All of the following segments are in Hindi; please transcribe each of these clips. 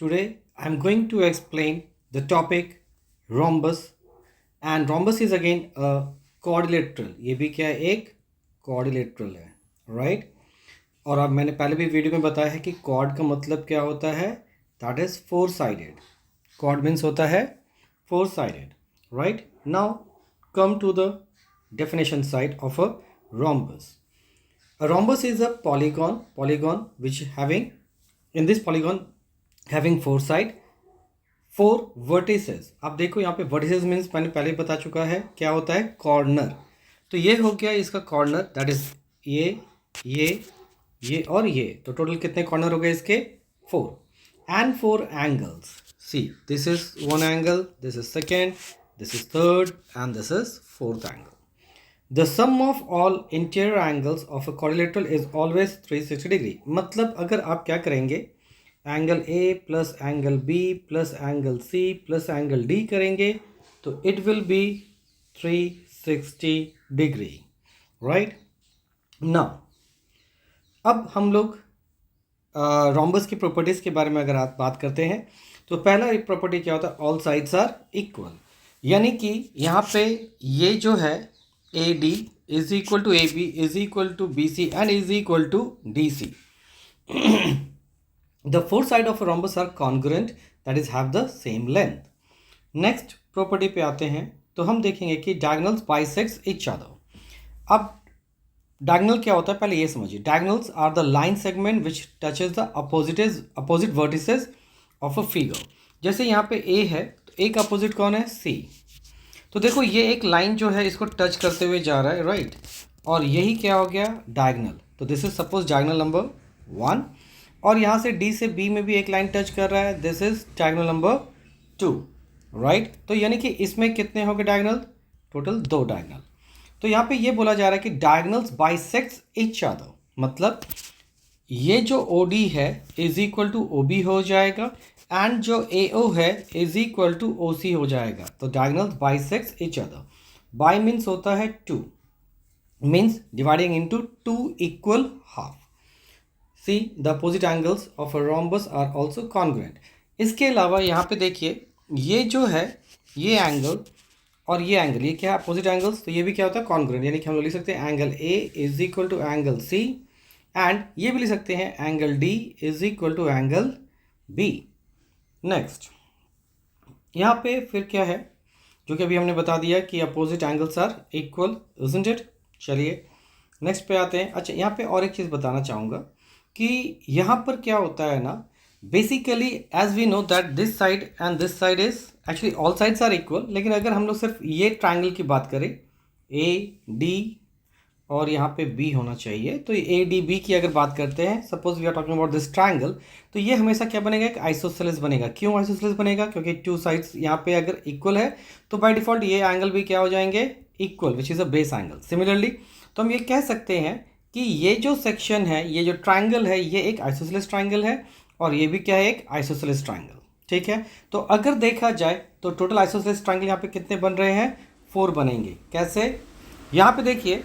Today I'm going to explain the topic rhombus, and rhombus is again a quadrilateral. ये भी क्या है, एक quadrilateral है, right? और अब मैंने पहले भी वीडियो में बताया है कि quad का मतलब क्या होता है, that is four sided. Quad means होता है four sided, right? Now come to the definition side of a rhombus. A rhombus is a polygon which in this polygon having four side, four vertices. अब देखो यहाँ पे वर्टिसेस मीन्स मैंने पहले ही बता चुका है क्या होता है, कॉर्नर. तो ये हो गया इसका कॉर्नर, दैट इज ये और ये. तो टोटल कितने कॉर्नर हो गए इसके, four. And four angles. See this is one angle, this is second, this is third and this is fourth angle. The sum of all interior angles of a quadrilateral is always 360 degree. मतलब अगर आप क्या करेंगे, angle A plus angle B plus angle C plus angle D करेंगे तो it will be 360 degree, right. Now अब हम लोग रोम्बस की प्रॉपर्टीज़ के बारे में अगर आप बात करते हैं तो पहला एक प्रॉपर्टी क्या होता है, ऑल साइड्स आर इक्वल. यानी कि यहाँ पे ये जो है A D is equal to A B is equal to B C and is equal to D C. The four sides of a rhombus are congruent, that is have the same length. Next property पे आते हैं तो हम देखेंगे कि diagonals bisect each other. अब diagonal क्या होता है पहले ये समझिए. Diagonals are the line segment which touches the opposite vertices of a figure. जैसे यहाँ पे A है तो A का opposite कौन है, C. तो देखो ये एक लाइन जो है इसको टच करते हुए जा रहा है, राइट. और यही क्या हो गया, डायगनल. तो this is suppose diagonal number 1 और यहाँ से D से B में भी एक लाइन टच कर रहा है, this is diagonal number 2, right. तो यानी कि इसमें कितने हो गए डायगोनल, टोटल 2 डायगोनल. तो यहाँ पे ये बोला जा रहा है कि डायगोनल्स बाइसेक्ट्स ईच अदर. मतलब ये जो OD है इज इक्वल टू OB हो जाएगा एंड जो AO है इज इक्वल टू OC हो जाएगा. तो diagonals bisects each other. By means होता है 2, means dividing into 2 equal half. See, the opposite angles of a rhombus are also congruent. इसके अलावा यहाँ पे देखिए ये जो है ये एंगल और ये एंगल, ये क्या है, अपोजिट एंगल्स. तो ये भी क्या होता है, कॉन्ग्रुएंट. यानी कि हम लोग लिख सकते हैं angle A is equal to angle C and ये भी लिख सकते हैं angle D is equal to angle B. Next यहाँ पे फिर क्या है जो कि अभी हमने बता दिया कि opposite angles are equal, isn't it. चलिए नेक्स्ट पे आते हैं. अच्छा यहाँ पे और एक चीज़ बताना चाहूँगा कि यहाँ पर क्या होता है ना, basically as we know that this side and this side is actually all sides are equal. लेकिन अगर हम लोग सिर्फ ये ट्रायंगल की बात करें, ए डी और यहाँ पे बी होना चाहिए, तो ए डी बी की अगर बात करते हैं, suppose we are talking about this triangle, तो ये हमेशा क्या बनेगा, एक आइसोसेलेस बनेगा. क्यों आइसोसेलेस बनेगा, क्योंकि 2 साइड्स यहाँ पे अगर इक्वल है तो बाय डिफॉल्ट ये एंगल भी क्या हो जाएंगे, equal, which is a base angle. Similarly तो हम ये कह सकते हैं कि ये जो सेक्शन है, ये जो ट्रायंगल है, ये एक आइसोसेलेस ट्रायंगल है और ये भी क्या है, एक आइसोसेलेस ट्रायंगल. ठीक है. तो अगर देखा जाए तो टोटल आइसोसेलेस ट्रायंगल यहाँ पे कितने बन रहे हैं, 4 बनेंगे. कैसे, यहाँ पे देखिए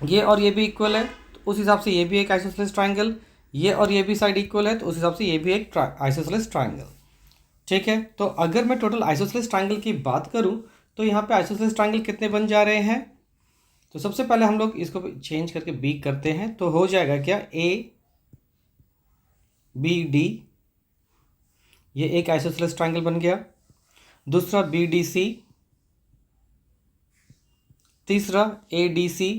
ये और ये भी इक्वल है तो उस हिसाब से ये भी एक आइसोसेलेस ट्रायंगल, ये और ये भी साइड इक्वल है तो उस हिसाब से ये भी एक आइसोसेलेस ट्रायंगल. ठीक है. तो अगर मैं टोटल आइसोसेलेस ट्रायंगल की बात करूँ तो यहाँ पे आइसोसेलेस ट्रायंगल कितने बन जा रहे हैं. तो सबसे पहले हम लोग इसको चेंज करके बी करते हैं तो हो जाएगा क्या, ए बी डी, ये एक आइसोसेलेस ट्रायंगल बन गया. दूसरा बी डी सी, तीसरा ए डी सी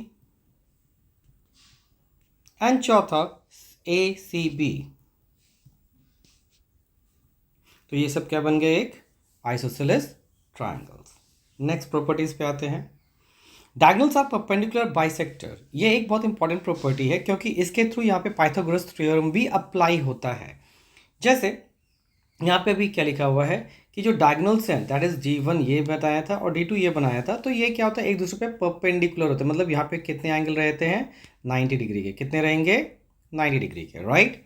एंड चौथा ए सी बी. तो ये सब क्या बन गए, एक आइसोसेलेस ट्रायंगल्स. नेक्स्ट प्रॉपर्टीज पे आते हैं. Diagonals are perpendicular bisector. ये एक बहुत इंपॉर्टेंट प्रॉपर्टी है क्योंकि इसके थ्रू यहाँ पे पाइथागोरस थ्योरम भी अप्लाई होता है. जैसे यहाँ पे भी क्या लिखा हुआ है कि जो डायगोनल्स हैं, दैट इज D1 ये बताया था और D2 ये बनाया था, तो ये क्या होता है, एक दूसरे पे परपेंडिकुलर होते हैं. मतलब यहाँ पे कितने एंगल रहते हैं, 90 डिग्री के. कितने रहेंगे, 90 डिग्री के, राइट.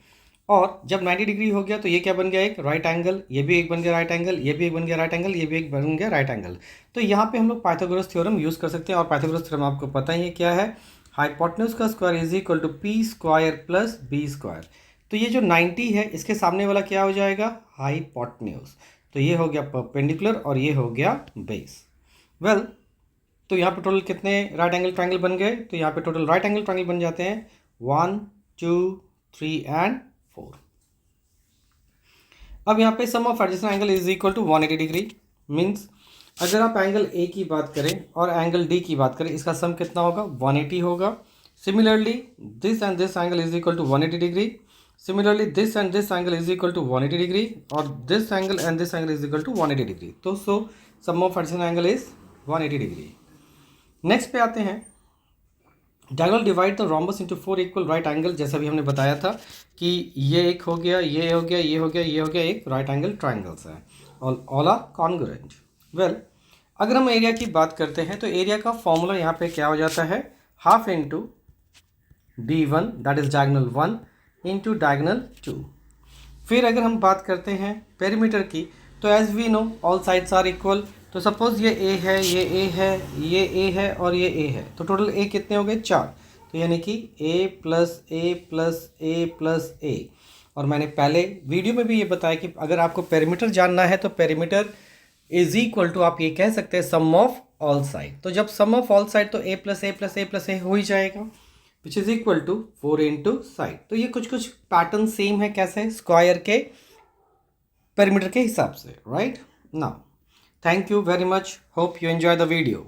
और जब 90 डिग्री हो गया तो ये क्या बन गया, एक राइट एंगल. ये भी एक बन गया राइट एंगल, ये भी एक बन गया राइट एंगल, ये भी एक बन गया राइट एंगल. तो यहाँ पे हम लोग पाइथागोरस थ्योरम यूज़ कर सकते हैं. और पाइथागोरस थ्योरम आपको पता ही है क्या है, हाइपोटेन्यूज का square is equal to P square plus B square. तो ये जो 90 है इसके सामने वाला क्या हो जाएगा, हाइपोटेन्यूज। तो ये हो गया परपेंडिकुलर और ये हो गया बेस। वेल तो यहाँ पे टोटल कितने राइट एंगल ट्रायंगल बन गए, तो यहाँ पे टोटल राइट एंगल ट्रायंगल बन जाते हैं 1 2 3 एंड 4। अब यहाँ पे sum of adjacent angle is equal to 180 degree. Means अगर आप एंगल ए की बात करें और एंगल डी की बात करें, इसका सम कितना होगा, 180 होगा। Similarly this and this angle is equal to 180 degree. Similarly this and this angle is equal to 180 degree और this angle and this angle is equal to 180 degree. तो so sum of adjacent angle is 180 degree. Next पे आते हैं, diagonal divide the rhombus into 4 equal right angle. जैसा भी हमने बताया था कि ये एक हो गया, ये हो गया, ये हो गया, ये हो गया, एक राइट एंगल ट्रायंगल्स है और ऑल आर कॉन्ग्रुएंट। वेल अगर हम एरिया की बात करते हैं तो एरिया का फॉर्मूला यहाँ पे क्या हो जाता है, half into D1 that is diagonal 1 into diagonal 2। फिर अगर हम बात करते हैं पेरीमीटर की, तो as we know all sides are equal. तो सपोज ये ए है, ये ए है, ये ए है और ये ए है, तो टोटल ए कितने हो गए, 4। तो यानी कि ए plus a plus a plus ए। और मैंने पहले वीडियो में भी ये बताया कि अगर आपको पेरीमीटर जानना है तो पेरीमीटर इज इक्वल टू आप ये कह सकते हैं सम ऑफ ऑल साइड। तो जब सम ऑफ ऑल साइड तो a plus a plus a plus a हो ही जाएगा, which is equal to 4 into side. तो ये कुछ पैटर्न सेम है, कैसे, स्क्वायर के पेरीमीटर के हिसाब से, right. Now thank you very much. Hope you enjoy the video.